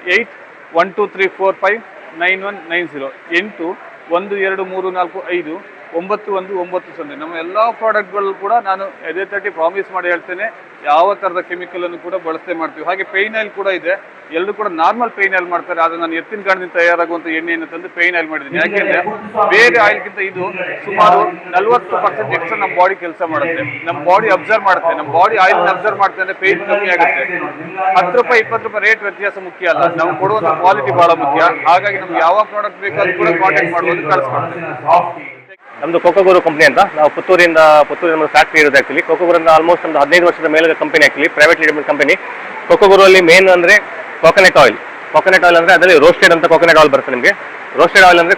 8123459190 8112345910. ನಮ್ಮ ಎಲ್ಲ ಪ್ರಾಡಕ್ಟ್ಗಳು ಕೂಡ ನಾನು ಎದೆ ತಟ್ಟಿ ಪ್ರಾಮಿಸ್ ಮಾಡಿ ಹೇಳ್ತೇನೆ, ಯಾವ ಥರದ ಕೆಮಿಕಲ್ ಅನ್ನು ಕೂಡ ಬಳಸದೆ ಮಾಡ್ತೀವಿ. ಹಾಗೆ ಪೇನ್ ಆಯಿಲ್ ಕೂಡ ಇದೆ. ಎಲ್ಲರೂ ಕೂಡ ನಾರ್ಮಲ್ ಪೇನ್ ಆಯಿಲ್ ಮಾಡ್ತಾರೆ, ಆದರೆ ನಾನು ಎತ್ತಿನ ಗಾಣದಿಂದ ತಯಾರಾಗುವಂಥ ಎಣ್ಣೆಯನ್ನು ತಂದು ಪೇನ್ ಆಯಿಲ್ ಮಾಡಿದ್ದೀನಿ. ಯಾಕೆಂದರೆ ಬೇರೆ ಆಯಿಲ್ಗಿಂತ ಇದು ಸುಮಾರು 40% ಎಕ್ಸ್ಟ್ರಾ ನಮ್ಮ ಬಾಡಿ ಕೆಲಸ ಮಾಡುತ್ತೆ, ನಮ್ಮ ಬಾಡಿ ಅಬ್ಸರ್ವ್ ಮಾಡುತ್ತೆ. ನಮ್ಮ ಬಾಡಿ ಆಯಿಲ್ನ ಅಬ್ಸರ್ವ್ ಮಾಡುತ್ತೆ ಅಂದರೆ ಪೇನ್ ಕಮ್ಮಿ ಆಗುತ್ತೆ. 10 ರೂಪಾಯಿ 20 ರೂಪಾಯಿ ರೇಟ್ ವ್ಯತ್ಯಾಸ ಮುಖ್ಯ ಅಲ್ಲ, ನಾವು ಕೊಡುವಂಥ ಕ್ವಾಲಿಟಿ ಭಾಳ ಮುಖ್ಯ. ಹಾಗಾಗಿ ನಮ್ಗೆ ಯಾವ ಪ್ರಾಡಕ್ಟ್ ಬೇಕು ಅದು ಕೂಡ ಕಾಂಟ್ಯಾಕ್ಟ್ ಮಾಡುವುದು ಕಳಿಸ್ಕೊಡ್ತೇವೆ. ನಮ್ಮದು ಕೊಕೊಗುರು ಕಂಪನಿ ಅಂತ. ನಾವು ಪುತ್ತೂರಿನ ಫ್ಯಾಕ್ಟ್ರಿ ಇರೋದು. ಆ್ಯಕ್ಚುಲಿ ಕೊಕೊಗುರಿಂದ ಆಲ್ಮೋಸ್ಟ್ ಒಂದು 15 ವರ್ಷದ ಮೇಲೆ company. Actually private limited company. ಕೊಕೊಗುರಲ್ಲಿ ಮೇನ್ ಅಂದರೆ ಕೋಕೋನಟ್ ಆಯಿಲ್. ಕೋಕೋನಟ್ ಆಯಿಲ್ ಅಂದರೆ ಅದರಲ್ಲಿ ರೋಸ್ಟೆಡ್ ಅಂತ ಕೋಕೋನಟ್ ಆಯಿಲ್ ಬರುತ್ತೆ ನಿಮಗೆ. ರೋಸ್ಟೆಡ್ ಆಯಿಲ್ ಅಂದರೆ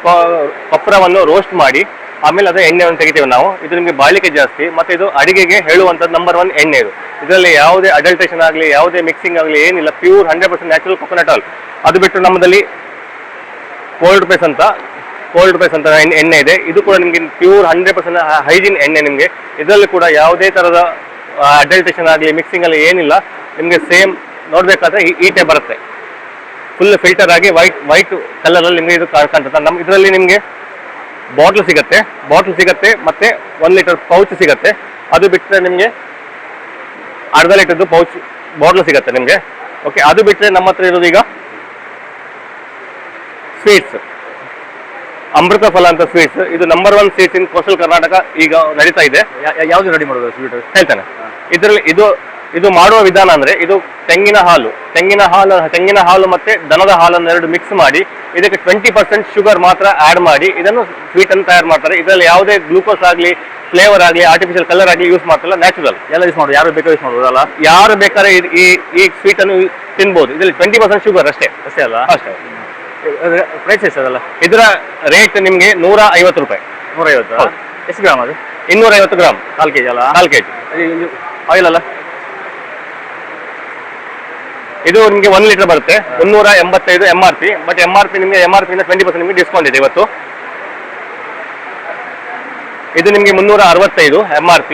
ಕೊಪ್ಪರವನ್ನು ರೋಸ್ಟ್ ಮಾಡಿ ಆಮೇಲೆ ಅದು ಎಣ್ಣೆಯನ್ನು ತೆಗಿತೀವಿ ನಾವು. ಇದು ನಿಮಗೆ ಬಾಳಿಕೆ ಜಾಸ್ತಿ ಮತ್ತು ಇದು ಅಡಿಗೆಗೆ ಹೇಳುವಂಥದ್ದು ನಂಬರ್ 1 ಎಣ್ಣೆ ಇದು. ಇದರಲ್ಲಿ ಯಾವುದೇ ಅಡಲ್ಟ್ರೇಷನ್ ಆಗಲಿ ಯಾವುದೇ ಮಿಕ್ಸಿಂಗ್ ಆಗಲಿ ಏನಿಲ್ಲ, ಪ್ಯೂರ್ 100% ನ್ಯಾಚುರಲ್ ಕೋಕೋನಟ್ ಆಯಿಲ್. ಅದು ಬಿಟ್ಟು ನಮ್ಮದಲ್ಲಿ ಕೋಲ್ಡ್ ಪ್ರೆಸ್ ಅಂತ ಎಣ್ಣೆ ಇದೆ. ಇದು ಕೂಡ ನಿಮಗೆ ಪ್ಯೂರ್ 100% ಹೈಜೀನ್ ಎಣ್ಣೆ ನಿಮಗೆ. ಇದರಲ್ಲಿ ಕೂಡ ಯಾವುದೇ ಥರದ ಅಡಲ್ಟ್ರೇಷನ್ ಆಗಲಿ ಮಿಕ್ಸಿಂಗ್ ಆಗಲಿ ಏನಿಲ್ಲ. ನಿಮಗೆ ಸೇಮ್ ನೋಡಬೇಕಾದ್ರೆ ಈ ಟೈಪ್ ಬರುತ್ತೆ, ಫುಲ್ ಫಿಲ್ಟರ್ ಆಗಿ ವೈಟ್ ಕಲರಲ್ಲಿ ನಿಮಗೆ ಇದು ಕಾಣ್ತದೆ. ನಮ್ಮ ಇದರಲ್ಲಿ ನಿಮಗೆ ಬಾಟ್ಲ್ ಸಿಗುತ್ತೆ ಮತ್ತು 1 ಲೀಟರ್ ಪೌಚ್ ಸಿಗುತ್ತೆ. ಅದು ಬಿಟ್ಟರೆ ನಿಮಗೆ ಅರ್ಧ ಲೀಟರ್ದು ಬಾಟ್ಲ್ ಸಿಗುತ್ತೆ ನಿಮಗೆ. ಓಕೆ, ಅದು ಬಿಟ್ಟರೆ ನಮ್ಮ ಹತ್ರ ಇರೋದು ಈಗ ಸ್ವೀಟ್ಸ್, ಅಮೃತ ಫಲ ಅಂತ ಸ್ವೀಟ್ಸ್. ಇದು ನಂಬರ್ 1 ಸ್ವೀಟ್ಸ್ ಇನ್ ಕೋಸ್ಟಲ್ ಕರ್ನಾಟಕ ಈಗ ನಡೀತಾ ಇದೆ. ಯಾವ್ದು ರೆಡಿ ಮಾಡೋದು ಸ್ವೀಟ್ ಹೇಳ್ತಾನೆ. ಇದರಲ್ಲಿ ಇದು ಮಾಡುವ ವಿಧಾನ ಅಂದರೆ ಇದು ತೆಂಗಿನ ಹಾಲು ಮತ್ತು ದನದ ಹಾಲನ್ನು ಎರಡು ಮಿಕ್ಸ್ ಮಾಡಿ ಇದಕ್ಕೆ 20% ಶುಗರ್ ಮಾತ್ರ ಆ್ಯಡ್ ಮಾಡಿ ಇದನ್ನು ಸ್ವೀಟ್ ಅನ್ನು ತಯಾರು ಮಾಡ್ತಾರೆ. ಇದರಲ್ಲಿ ಯಾವುದೇ ಗ್ಲೂಕೋಸ್ ಆಗಲಿ ಫ್ಲೇವರ್ ಆಗಲಿ ಆರ್ಟಿಫಿಷಿಯಲ್ ಕಲರ್ ಆಗಲಿ ಯೂಸ್ ಮಾಡ್ತಿಲ್ಲ, ನ್ಯಾಚುರಲ್ ಎಲ್ಲ ಯೂಸ್ ಮಾಡೋದು. ಯಾರು ಬೇಕಾದ್ರೂ ಯೂಸ್ ಮಾಡ್ಬೋದಲ್ಲ, ಯಾರು ಬೇಕಾದ್ರೆ ಈ ಸ್ವೀಟ್ ಅನ್ನು ತಿನ್ಬೋದು. ಇದರಲ್ಲಿ 20% ಶುಗರ್ ಅಷ್ಟೇ ಅಲ್ಲ. ಅಷ್ಟೇ. ಪ್ರೈಸ್ ಎಷ್ಟದಲ್ಲ? ಇದರ ರೇಟ್ ನಿಮಗೆ 150 ರೂಪಾಯಿ. 150. ಎಷ್ಟು ಗ್ರಾಮ್ ಅದು? 250 ಗ್ರಾಮ್. 4 kg ಅಲ್ಲ? 4 kg ಆಯಿಲ್ ಅಲ್ಲ. ಇದು ನಿಮಗೆ 1 ಲೀಟರ್ ಬರುತ್ತೆ. 385 MRP. ಬಟ್ MRP ನಿಮಗೆ MRP ಇಂದ 20% ನಿಮಗೆ ಡಿಸ್ಕೌಂಟ್ ಇದೆ ಇವತ್ತು. ಇದು ನಿಮಗೆ 365 MRP.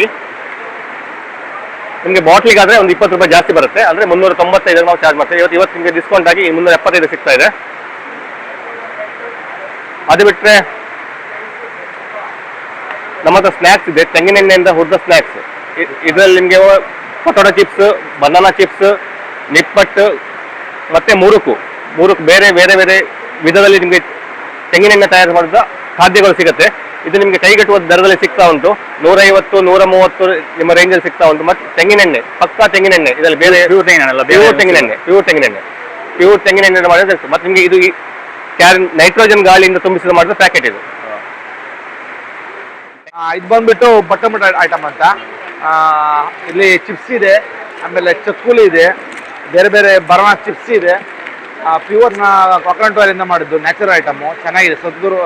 ನಿಮಗೆ ಬಾಟ್ಲಿಗಾದ್ರೆ ಒಂದು 20 ರೂಪಾಯಿ ಜಾಸ್ತಿ ಬರುತ್ತೆ, ಅಂದರೆ 395 ನಾವು ಚಾರ್ಜ್ ಮಾಡ್ತೇವೆ. ಇವತ್ತು ನಿಮಗೆ ಡಿಸ್ಕೌಂಟ್ ಆಗಿ 375 ಸಿಗ್ತಾ ಇದೆ. ಅದು ಬಿಟ್ಟರೆ ನಮ್ಮ ಹತ್ರ ಸ್ನ್ಯಾಕ್ಸ್ ಇದೆ, ತೆಂಗಿನೆಣ್ಣೆಯಿಂದ ಹುರಿದ ಸ್ನ್ಯಾಕ್ಸ್. ಇದರಲ್ಲಿ ನಿಮಗೆ ಪೊಟೊಟೊ ಚಿಪ್ಸ್, ಬನಾನಾ ಚಿಪ್ಸ್, ನಿಪ್ಪಟ್ಟು ಮತ್ತು ಮುರುಕು ಬೇರೆ ವಿಧದಲ್ಲಿ ನಿಮಗೆ ತೆಂಗಿನೆಣ್ಣೆ ತಯಾರು ಮಾಡಿದ ಖಾದ್ಯಗಳು ಸಿಗುತ್ತೆ. ಇದು ನಿಮಗೆ ಕೈಗೆಟುವ ದರದಲ್ಲಿ ಸಿಗ್ತಾ ಉಂಟು. 150, 130 ನಿಮ್ಮ ರೇಂಜಲ್ಲಿ ಸಿಗ್ತಾ ಉಂಟು. ಮತ್ತು ತೆಂಗಿನೆಣ್ಣೆ, ಪಕ್ಕಾ ತೆಂಗಿನೆಣ್ಣೆ. ಇದರಲ್ಲಿ ಬೇರೆ ಪ್ಯೂರ್ ತೆಂಗಿನೆಣ್ಣೆ ಮಾಡಿದ್ರೆ. ಮತ್ತು ನಿಮಗೆ ಇದು ನೈಟ್ರೋಜನ್ ಗಾಳಿಯಿಂದ ತುಂಬಿಸಿದ ಮಾಡಿದ ಪ್ಯಾಕೆಟ್ ಇದು. ಇದು ಬಂದ್ಬಿಟ್ಟು ಬಟರ್ ಐಟಮ್ ಅಂತ. ಇಲ್ಲಿ ಚಿಪ್ಸ್ ಇದೆ, ಆಮೇಲೆ ಚಕ್ಕುಲಿ ಇದೆ, ಬೇರೆ ಬನಾನಾ ಚಿಪ್ಸ್ ಇದೆ. ಪ್ಯೂರ್ನ ಕೊಕೊನಟ್ ಆಯಿಲಿಂದ ಮಾಡಿದ್ದು ನ್ಯಾಚುರಲ್ ಐಟಮು, ಚೆನ್ನಾಗಿದೆ. ಸದ್ಗುರು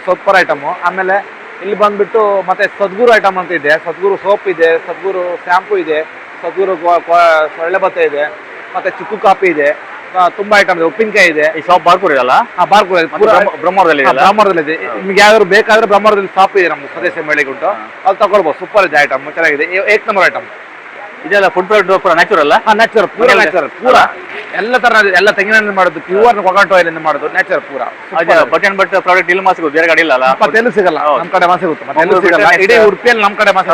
ಸೂಪರ್ ಐಟಮು. ಆಮೇಲೆ ಇಲ್ಲಿ ಬಂದ್ಬಿಟ್ಟು ಮತ್ತೆ ಸದ್ಗುರು ಐಟಮ್ ಅಂತ ಇದೆ. ಸದ್ಗುರು ಸೋಪ್ ಇದೆ, ಸದ್ಗುರು ಶಾಂಪೂ ಇದೆ, ಸದ್ಗುರು ಸೊಳ್ಳೆ ಬತ್ತೆ ಇದೆ, ಮತ್ತೆ ಚಿಕ್ಕು ಕಾಫಿ ಇದೆ. ತುಂಬಾ ಐಟಮ್ ಇದೆ. ಉಪ್ಪಿನಕಾಯಿ ಇದೆ. ಈ ಶಾಪ್ ಬಾರ್ಕೂರ್ ಇದಲ್ಲ? ಬಾರ್ಕೂರ್ ಬ್ರಹ್ಮವರದಲ್ಲಿ ಇದೆ. ನಿಮ್ಗೆ ಯಾವ್ದಾದ್ರು ಬೇಕಾದ್ರೆ ಬ್ರಹ್ಮವರದಲ್ಲಿ ಶಾಪ್ ಇದೆ ನಮ್ಗೆ ಸ್ವದೇಶಿ ಮೇಳಿಗೆ ಉಂಟು, ಅಲ್ಲಿ ತಗೊಳ್ಬೋದು. ಸೂಪರ್ ಇದೆ ಐಟಮ್, ಚೆನ್ನಾಗಿದೆ. 1 ನಂಬರ್ ಐಟಮ್ ಇದೆಲ್ಲ ಫುಡ್ ಪ್ರಾಡಕ್ಟ್ ಪೂರ ನ್ಯಾಚುರಲ್? ನ್ಯಾಚುರಲ್, ಪೂರ ಎಲ್ಲ ತರ, ಎಲ್ಲ ತೆಂಗಿನ ಮಾಡೋದು, ಪ್ಯೂರ್ ಕೊಕೊನಟ್ ಆಯಿಲ್ ಇಂದ ಮಾಡೋದು, ನ್ಯಾಚುರಲ್ ಪೂರ. ಬಟ್ ಪ್ರಾಡಕ್ಟ್ ಇಲ್ಲಿ ಮಾತ್ರ ಸಿಗೋದು, ಬೇರೆ ಕಡೆ ಇಲ್ಲ ಅಲ್ಲ? ಮತ್ತೆಲ್ಲೂ ಸಿಗಲ್ಲ, ನಮ್ ಕಡೆ ಮಾತ್ರ ಸಿಗುತ್ತೆ. ಮತ್ತೆಲ್ಲೂ ಸಿಗಲ್ಲ, ಇಡೀ ಉಡುಪಿಯಲ್ಲಿ ನಮ್ ಕಡೆ ಮಾತ್ರ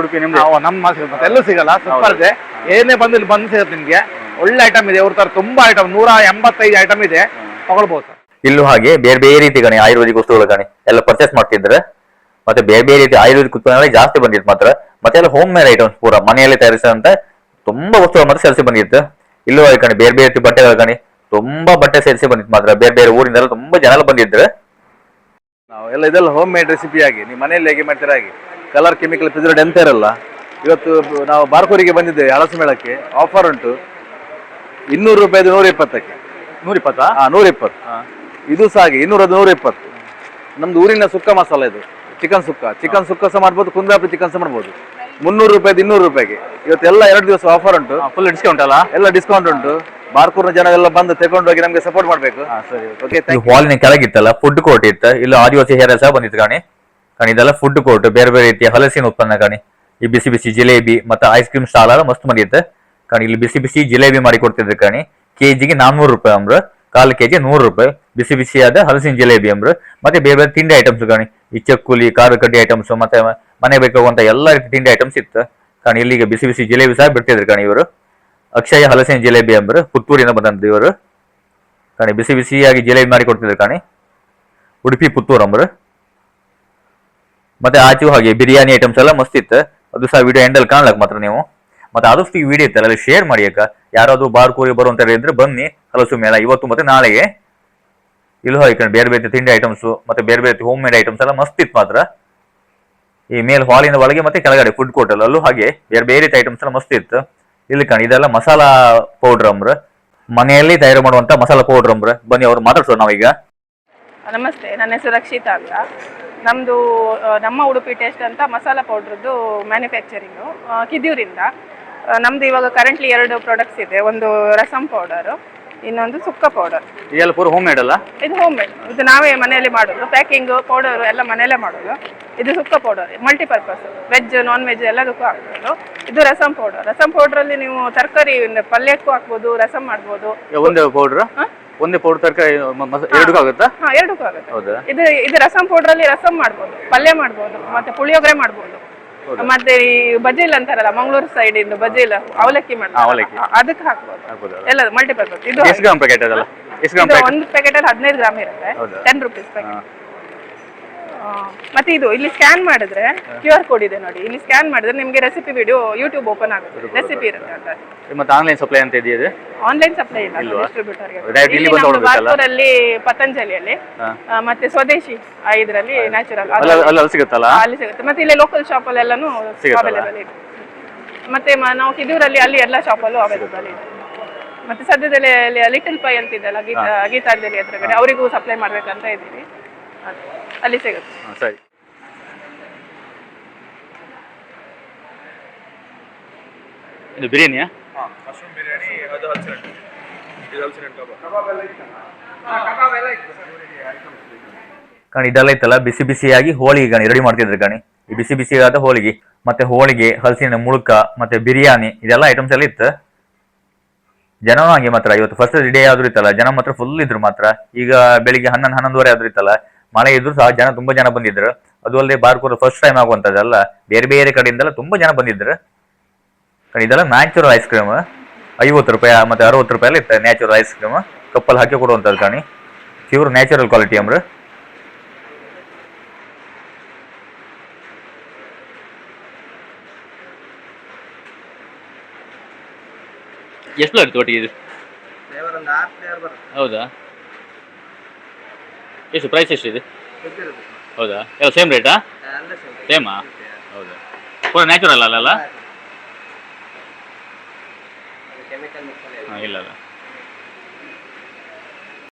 ಉಡುಪಿ ನಿಮ್ದು ನಮ್ ಮಾತ್ರ ಸಿಗುತ್ತೆ. ಮತ್ತೆಲ್ಲೂ ಸಿಗಲ್ಲ. ಸೂಪರ್ ಇದೆ. ಏನೇ ಬಂದು ಇಲ್ಲಿ ಬಂದು ಸಿಗುತ್ತೆ ನಿಮ್ಗೆ. ಒಳ್ಳೆ ಐಟಮ್ ಇದೆ. ಅವ್ರ ತರ ತುಂಬಾ ಐಟಮ್, 185 ಐಟಮ್ ಇದೆ, ತಗೊಳ್ಬಹುದು ಸರ್. ಇಲ್ಲೂ ಹಾಗೆ ಬೇರೆ ರೀತಿ ಗಣಿ ಆಯುರ್ವೇದಿಕ್ ವಸ್ತುಗಳು ಗಣಿ ಎಲ್ಲ ಪರ್ಚೇಸ್ ಮಾಡ್ತಿದ್ರೆ. ಮತ್ತೆ ಬೇರೆ ರೀತಿ ಆಯುರ್ವೇದಿಕ್ ಉತ್ಪನ್ನಗಳೇ ಜಾಸ್ತಿ ಬಂದಿತ್ತು ಮಾತ್ರ. ಮತ್ತೆ ಎಲ್ಲ ಹೋಮ್ ಮೇಡ್ ಐಟಮ್ಸ್ ಪೂರ ಮನೆಯಲ್ಲಿ ತಯಾರಿಸಿದಂತ ತುಂಬಾ ವಸ್ತುಗಳು ಮಾತ್ರ ಸೇರಿಸಿ ಬಂದಿತ್ತು. ಇಲ್ಲೂ ಕಣಿ ಬೇರೆ ರೀತಿ ಬಟ್ಟೆಗಳು ಕಣಿ ತುಂಬಾ ಬಟ್ಟೆ ಸೇರಿಸಿ ಬಂದಿತ್ತು ಮಾತ್ರ. ಬೇರೆ ಊರಿಂದೆಲ್ಲ ತುಂಬಾ ಜನ ಬಂದಿದ್ರು. ನಾವು ಇದೆಲ್ಲ ಹೋಮ್ ಮೇಡ್ ರೆಸಿಪಿ ಆಗಿ ನೀವು ಮನೆಯಲ್ಲಿ ಹೇಗೆ ಮಾಡ್ತೀರ ಹಾಗೆ, ಕಲರ್ ಕೆಮಿಕಲ್ ಪ್ರಿಸರ್ವೇಟಿವ್ ಎಂತ ಇರಲ್ಲ. ಇವತ್ತು ನಾವು ಬಾರ್ಕೂರಿಗೆ ಬಂದಿದ್ದೇವೆ ಹಳಸು ಮೇಳಕ್ಕೆ. ಆಫರ್ ಉಂಟು 200 ರೂಪಾಯಿದು 120ಕ್ಕೆ. 120? 120. ಇದು ಸಹ ಹಾಗೆ 200 120. ನಮ್ದು ಊರಿನ ಸುಕ್ಕ ಮಸಾಲ ಇದು, ಚಿಕನ್ ಸುಕ್ಕ ಸಹ ಮಾಡ್ಬೋದು, ಕುಂದಾಪುರಿ ಚಿಕನ್ ಸಹ ಮಾಡ್ಬೋದು. 300 ರೂಪಾಯಿದು 200 ರೂಪಾಯಿಗೆ ಇವತ್ತೆಲ್ಲ 2 ದಿವಸ ಆಫರ್ ಉಂಟು, ಫುಲ್ ಡಿಸ್ಕೌಂಟ್ ಅಲ್ಲ? ಎಲ್ಲ ಡಿಸ್ಕೌಂಟ್ ಉಂಟು. ಬಾರ್ಕೂರ್ನ ಜನ ಎಲ್ಲ ಬಂದು ತಗೊಂಡು ಹೋಗಿ ನಮ್ಗೆ ಸಪೋರ್ಟ್ ಮಾಡ್ಬೇಕು. ಓಕೆ, ಹಾಲಿನ ಕೆಳಗಿತ್ತಲ್ಲ ಫುಡ್ ಕೋರ್ಟ್ ಇತ್ತು, ಇಲ್ಲಿ ಆದಿವಾಸಿ ಹೇರ ಸಹ ಬಂದಿತ್ತು ಕಾಣಿ. ಇದೆಲ್ಲ ಫುಡ್ ಕೋರ್ಟ್, ಬೇರೆ ಬೇರೆ ರೀತಿಯ ಹಲಸಿನ ಉತ್ಪನ್ನ ಕಾಣಿ. ಈ ಬಿಸಿ ಬಿಸಿ ಜಿಲೇಬಿ ಮತ್ತೆ ಐಸ್ ಕ್ರೀಮ್ ಸ್ಟಾಲ್ ಎಲ್ಲ ಮಸ್ತ್ ಬಂದಿತ್ತು ಕಾಣಿ. ಇಲ್ಲಿ ಬಿಸಿ ಬಿಸಿ ಜಿಲೇಬಿ ಮಾಡಿ ಕೊಡ್ತಿದ್ರು ಕಾಣಿ. ಕೆಜಿಗೆ 400 ರೂಪಾಯಿ ಅಂಬ್ರ, 1/4 kg 100 ರೂಪಾಯಿ. ಬಿಸಿ ಬಿಸಿಯಾದ ಹಲಸಿನ ಜಿಲೇಬಿ ಅಂಬ್ರ. ಮತ್ತೆ ಬೇರೆ ಬೇರೆ ತಿಂಡಿ ಐಟಮ್ಸ್ ಕಾಣಿ. ಈ ಚಕ್ಕುಲಿ, ಖಾರ ಕಡ್ಡಿ ಐಟಮ್ಸ್, ಮತ್ತೆ ಮನೆ ಬೇಕಾಗುವಂತ ಎಲ್ಲ ರೀತಿ ತಿಂಡಿ ಐಟಮ್ಸ್ ಇತ್ತು ಕಾಣಿ. ಇಲ್ಲಿಗೆ ಬಿಸಿ ಬಿಸಿ ಜಿಲೇಬಿ ಸಹ ಬಿಡ್ತಿದ್ರು ಕಾಣಿ ಇವರು. ಅಕ್ಷಯ ಹಲಸಿನ ಜಿಲೇಬಿ ಅಂಬ್ರ, ಪುತ್ತೂರಿನ ಬಂದಂತ ಇವರು ಕಾಣಿ. ಬಿಸಿ ಬಿಸಿಯಾಗಿ ಜಿಲೇಬಿ ಮಾಡಿ ಕೊಡ್ತಿದ್ರು ಕಾಣಿ. ಉಡುಪಿ ಪುತ್ತೂರು ಅಂಬ್ರ. ಮತ್ತೆ ಆಚೆಗೂ ಹಾಗೆ ಬಿರಿಯಾನಿ ಐಟಮ್ಸ್ ಎಲ್ಲ ಮಸ್ತ್ ಇತ್ತು. ಅದು ಸಹ ವಿಡಿಯೋ ಎಂಡಲ್ಲಿ ಕಾಣ್ಲಕ್ ಮಾತ್ರ ನೀವು. ಮತ್ತೆ ಆದಷ್ಟು ಈ ವಿಡಿಯೋ ಇತ್ತಲ್ಲ ಅಲ್ಲಿ ಶೇರ್ ಮಾಡಿ ಅಕ್ಕ. ಯಾರಾದ್ರೂ ಬಾರ್ಕೂರಿ ಬರುವಂತ ಇದ್ರೆ ಬನ್ನಿ ಹಲಸು ಮೇಳ ಇವತ್ತು ಮತ್ತೆ ನಾಳೆಗೆ. ಇಲ್ಲಿ ಹೋಗಿ ಬೇರೆ ಬೇರೆ ತಿಂಡಿ ಐಟಮ್ಸ್ ಮತ್ತೆ ಬೇರೆ ಬೇರೆ ಹೋಮ್ ಮೇಡ್ ಐಟಮ್ಸ್ ಎಲ್ಲ ಮಸ್ತ್ ಇತ್ತು ಮಾತ್ರ. ಈ ಮೇಲ್ ಹಾಲಿನ ಒಳಗೆ ಮತ್ತೆ ಕೆಳಗಡೆ ಫುಡ್ ಕೋರ್ಟ್ ಅಲ್ಲೂ ಹಾಗೆ ಬೇರೆ ಬೇರೆ ಐಟಮ್ಸ್ ಎಲ್ಲ ಮಸ್ತ್ ಇತ್ತು. ಇಲ್ಲಿ ಕಾಣಿ ಇದೆಲ್ಲ ಮಸಾಲಾ ಪೌಡರ್ ಅಂಬ್ರ, ಮನೆಯಲ್ಲಿ ತಯಾರು ಮಾಡುವಂತ ಮಸಾಲಾ ಪೌಡರ್ ಅಂಬ್ರ. ಬನ್ನಿ ಅವ್ರು ಮಾತಾಡ್ಸೋಣ ನಾವೀಗ. ನಮಸ್ತೆ, ನನ್ನ ಹೆಸರು ರಕ್ಷಿತಾ ಅಂತ. ನಮ್ಮದು ನಮ್ಮ ಉಡುಪಿ ಟೇಸ್ಟ್ ಅಂತ ಮಸಾಲ ಪೌಡ್ರದ್ದು ಮ್ಯಾನುಫ್ಯಾಕ್ಚರಿಂಗು ಕಿದಿಯೂರಿಂದ. ನಮ್ಮದು ಇವಾಗ ಕರೆಂಟ್ಲಿ 2 ಪ್ರಾಡಕ್ಟ್ಸ್ ಇದೆ. ಒಂದು ರಸಂ ಪೌಡರು, ಇನ್ನೊಂದು ಸುಕ್ಕ ಪೌಡರ್. ಇದೆಲ್ಲ ಪೂರ ಹೋಮ್ ಮೇಡ್ ಅಲ್ಲ? ಇದು ಹೋಮ್ ಮೇಡ್, ಇದು ನಾವೇ ಮನೆಯಲ್ಲಿ ಮಾಡೋದು. ಪ್ಯಾಕಿಂಗ್ ಪೌಡರ್ ಎಲ್ಲ ಮನೆಯಲ್ಲೇ ಮಾಡೋದು. ಇದು ಸುಕ್ಕ powder multipurpose, veg non veg ಎಲ್ಲದಕ್ಕೂ ಹಾಕ್ಬೋದು. ಇದು ರಸಂ ಪೌಡರ್. ರಸಂ ಪೌಡ್ರಲ್ಲಿ ನೀವು ತರಕಾರಿ ಪಲ್ಯಕ್ಕೂ ಹಾಕ್ಬೋದು, ರಸಂ ಮಾಡ್ಬೋದು. ಒಂದೇ ಪೌಡರ್? ಒಂದೇ ಪೌಡರ್ ತರಕಾರಿ ಎರಡಕ್ಕೂ ಆಗುತ್ತಾ? ಹಾ, ಎರಡಕ್ಕೂ ಆಗುತ್ತೆ. ಹೌದಾ? ಇದು ರಸಂ ಪೌಡ್ರಲ್ಲಿ ರಸಂ ಮಾಡ್ಬೋದು, ಪಲ್ಯ ಮಾಡ್ಬೋದು, ಮತ್ತೆ ಪುಳಿಯೋಗರೆ ಮಾಡ್ಬೋದು. ಮತ್ತೆ ಈ ಬಜೀಲ್ ಅಂತಾರಲ್ಲ ಮಂಗಳೂರು ಸೈಡ್ ಇಂದು ಬಜೀಲ್, ಅವಲಕ್ಕಿ ಮಾಡ್ತಾರೆ, ಅದಕ್ಕೆ ಹಾಕ್ಬೋದು. ಎಲ್ಲ ಮಲ್ಟಿಪರ್ಪಸ್. ಇದು ಎಷ್ಟು ಗ್ರಾಮ್ ಪ್ಯಾಕೆಟ್ ಅದಲ್ಲ? ಒಂದು ಪ್ಯಾಕೆಟ್ ಅಲ್ಲಿ 15 ಗ್ರಾಮ್ ಇರುತ್ತೆ, 10 ರೂಪೀಸ್ ಪ್ಯಾಕೆಟ್. ಮತ್ತೆ ಇದು ಇಲ್ಲಿ ಸ್ಕ್ಯಾನ್ ಮಾಡಿದ್ರೆ QR ಕೋಡ್ ಇದೆ ನೋಡಿ, ಇಲ್ಲಿ ಸ್ಕ್ಯಾನ್ ಮಾಡಿದ್ರೆ ನಿಮಗೆ ರೆಸಿಪಿ ವಿಡಿಯೋ ಯೂಟ್ಯೂಬ್ ಓಪನ್ ಆಗುತ್ತೆ, ರೆಸಿಪಿ ಇರುತ್ತೆ ಅಂತ. ಮತ್ತೆ ಆನ್ಲೈನ್ ಸಪ್ಲೈ ಅಂತ ಇದೆಯಾ? ಆನ್ಲೈನ್ ಸಪ್ಲೈ ಇಲ್ಲ, ಡಿಸ್ಟ್ರಿಬ್ಯೂಟರ್ಗೆ. ಬಾರ್ಕೂರಲ್ಲಿ, ಪತಂಜಲಿಯಲ್ಲಿ, ಮತ್ತೆ ಸ್ವದೇಶಿ ಇದರಲ್ಲಿ ನ್ಯಾಚುರಲ್ ಅಲ್ಲಿ ಸಿಗುತ್ತಲ್ಲ, ಅಲ್ಲಿ ಸಿಗುತ್ತೆ. ಮತ್ತೆ ಇಲ್ಲಿ ಲೋಕಲ್ ಶಾಪ್ ಅಲ್ಲಿ ಎಲ್ಲಾನು ಅವೈಲೇಬಲ್ ಇದೆ. ಮತ್ತೆ ನಾವು ಕಿದೂರಲ್ಲಿ ಅಲ್ಲಿ ಎಲ್ಲ ಶಾಪ್ ಅಲ್ಲೂ ಅವೈಲೇಬಲ್ ಇದೆ. ಮತ್ತೆ ಸದ್ಯದಲ್ಲಿ ಲಿಟಲ್ ಪೈ ಅಂತ ಇದೆಲ್ಲ ಗೀತಾಂಜಲಿ ಎದುರುಗಡೆ, ಅವರಿಗೂ ಸಪ್ಲೈ ಮಾಡ್ಬೇಕಂತ ಇದ್ದೀವಿ, ಅಲ್ಲಿ ಸಿಗುತ್ತೆ. ಸರಿ. ಇದು ಬಿರಿಯಾನಿಯಾ? ಮಶ್ರೂಮ್ ಬಿರಿಯಾನಿ, ಅದು ಹಲಸಿನ ಕಾಣಿ. ಇದೆಲ್ಲ ಇತ್ತಲ್ಲ ಬಿಸಿ ಬಿಸಿಯಾಗಿ ಹೋಳಿಗೆ ಗಾಣಿ ರೆಡಿ ಮಾಡ್ತಿದ್ರು ಕಾಣಿ. ಈ ಬಿಸಿ ಬಿಸಿಯಾದ ಹೋಳಿಗೆ ಮತ್ತೆ ಹೋಳಿಗೆ, ಹಲಸಿನ ಮುಳುಕ ಮತ್ತೆ ಬಿರಿಯಾನಿ, ಇದೆಲ್ಲ ಐಟಮ್ಸ್ ಎಲ್ಲ ಇತ್ತು. ಜನನೂ ಹಂಗೆ ಮಾತ್ರ ಇವತ್ತು ಫಸ್ಟ್ ಡೇ ಆದ್ರೂ ಇತ್ತಲ್ಲ, ಜನ ಮಾತ್ರ ಫುಲ್ ಇದ್ರು ಮಾತ್ರ. ಈಗ ಬೆಳಿಗ್ಗೆ 11-11:30 ಆದ್ರೂ ಇತ್ತಲ್ಲ, ಮಳೆ ಇದ್ರು ಸಹ ಜನ ತುಂಬಾ ಜನ ಬಂದಿದ್ರು. ಅದು ಅಲ್ಲದೆ ಬಾರ್ಕೂರ್ ಫಸ್ಟ್ ಟೈಮ್ ಆಗುವಂತದ್ದಲ್ಲ, ಬೇರೆ ಬೇರೆ ಕಡೆಯಿಂದೆಲ್ಲ ತುಂಬಾ ಜನ ಬಂದಿದ್ರು. ಇದೆಲ್ಲ ನ್ಯಾಚುರಲ್ ಐಸ್ ಕ್ರೀಮ್ 50 ರೂಪಾಯಿ ಮತ್ತೆ 60 ರೂಪಾಯಿ ಎಲ್ಲ ಇರ್ತದೆ. ನ್ಯಾಚುರಲ್ ಐಸ್ ಕ್ರೀಮ್ ಕಪ್ಪಲ್ಲಿ ಹಾಕಿ ಕೊಡುವಂಥದ್ದು ಕಾಣಿ. ಪ್ಯೂರ್ ನ್ಯಾಚುರಲ್ ಕ್ವಾಲಿಟಿ ಅಂಬ್ರ. ಎಷ್ಟು ಆಯ್ತು ಒಟ್ಟಿಗೆ ಇದು? ಹೌದಾ? ಎಷ್ಟು ಪ್ರೈಸ್ ಎಷ್ಟು ಇದೆ? ಹೌದಾ? ಎಲ್ಲ ಸೇಮ್ ರೇಟಾ? ಸೇಮಾ? ಹೌದಾ? ಪೂರ ನ್ಯಾಚುರಲ್ ಅಲ್ಲ? ಹಾಂ, ಇಲ್ಲ ಅಲ್ಲ.